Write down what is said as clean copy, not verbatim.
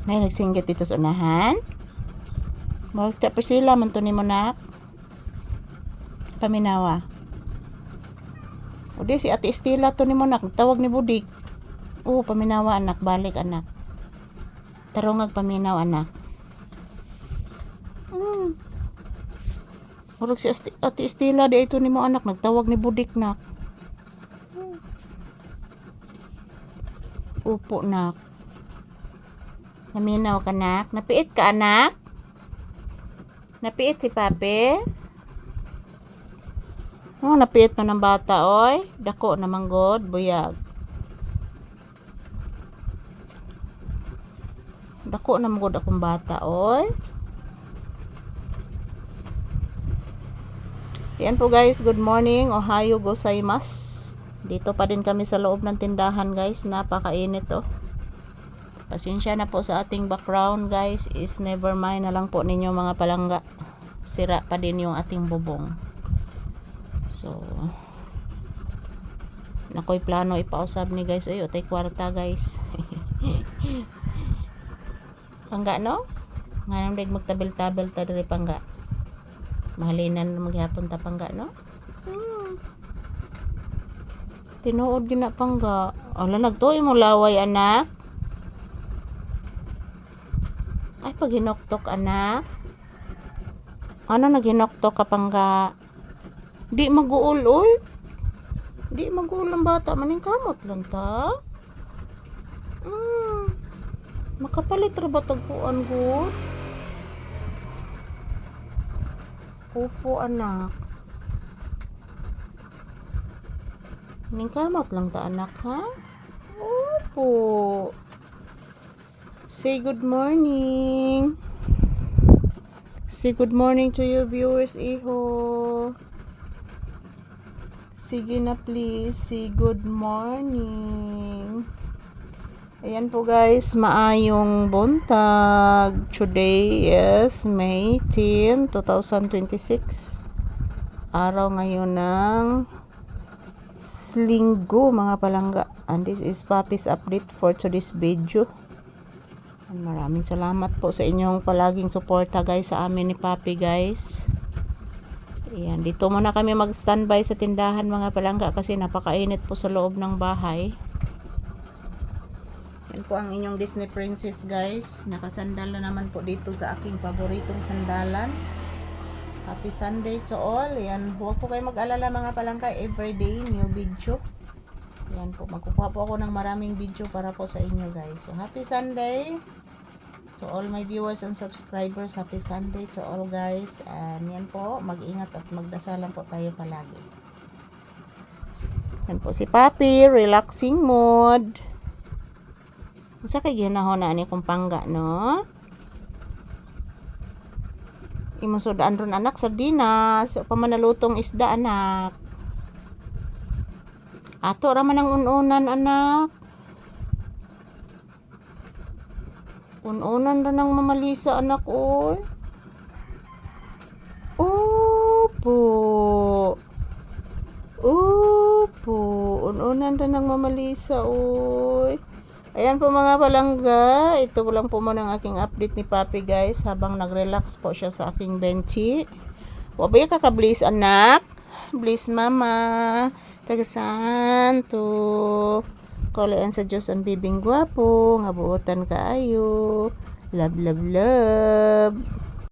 May nagsinggit dito sa unahan. Malta Priscilla man to nimo nak. Paminawa. O di si Ate Estela to nimo nak, tawag ni Budik. Oo, paminawa anak, balik anak. Tarongag paminaw anak. Murag si Ate Estela di ito nimo anak, nagtawag ni Budik nak. Upo nak. Naminaw ka nak. Napiit ka anak. Napiit si Papi. Oh, napiit mo ng bata oy. Dako na manggod, buyag. Dako na manggod akong bata oy. Yan po guys, good morning. Ohayo gozaimasu. Dito pa din kami sa loob ng tindahan guys. Napakainit oh. Pasensya na po sa ating background guys. Is never mind na lang po ninyo mga palangga. Sira pa din yung ating bubong. So nakoy plano ipausab ni guys. Uy, utay kwarta guys. Pangga no? Nga nang dag magtabel-tabel ta diri pangga. Mahalinan maghapon ta pangga no? Tinuod gina pangga. Ala nagtuoy mo laway anak. Ay pag hinoktok anak. Ano naghinoktok ka pangga? Di maguol oy. Di maguol ang bata maning kamot lang ta. Makapalit ra ba tagpuan gud? Upo anak. Maning kamot lang ta anak ha? Upo. Say good morning. Say good morning to your viewers, iho. Sige na please, say good morning. Ayan po guys, maayong buntag. Today is May 10, 2026. Araw ngayon ng Linggo mga palangga. And this is Papi's update for today's video. Maraming salamat po sa inyong palaging suporta guys sa amin ni Papi guys. Ayan, dito muna kami mag-standby sa tindahan mga palangga kasi napakainit po sa loob ng bahay. Yan po ang inyong Disney Princess guys. Nakasandal na naman po dito sa aking paboritong sandalan. Happy Sunday to all. Yan, huwag po kayo mag-alala mga palangga. Everyday new video. Yan po, magkukuha po ako ng maraming video para po sa inyo guys. So happy Sunday to all my viewers and subscribers. Happy Sunday to all guys. And yan po, mag-ingat at magdasalan po tayo palagi. Yan po si Papi, relaxing mode. Masa kay ginahon na ni kong pangga no? Imusudaan ron anak sardinas. So pamanalutong isda anak. Ato raman ang ununan anak. Ununan ra nang mamalisa anak oy. Opo. Opo. Ununan ra nang mamalisa oy. Ayan po mga palangga. Ito lang po muna ang aking update ni Papi guys. Habang nag-relax po siya sa aking benchy. Wabay ka ka-bliss anak. Bliss mama. Tagasanto. Kaulaan sa Diyos ang bibing gwapo. Ngabuotan kaayo. Love, love, love.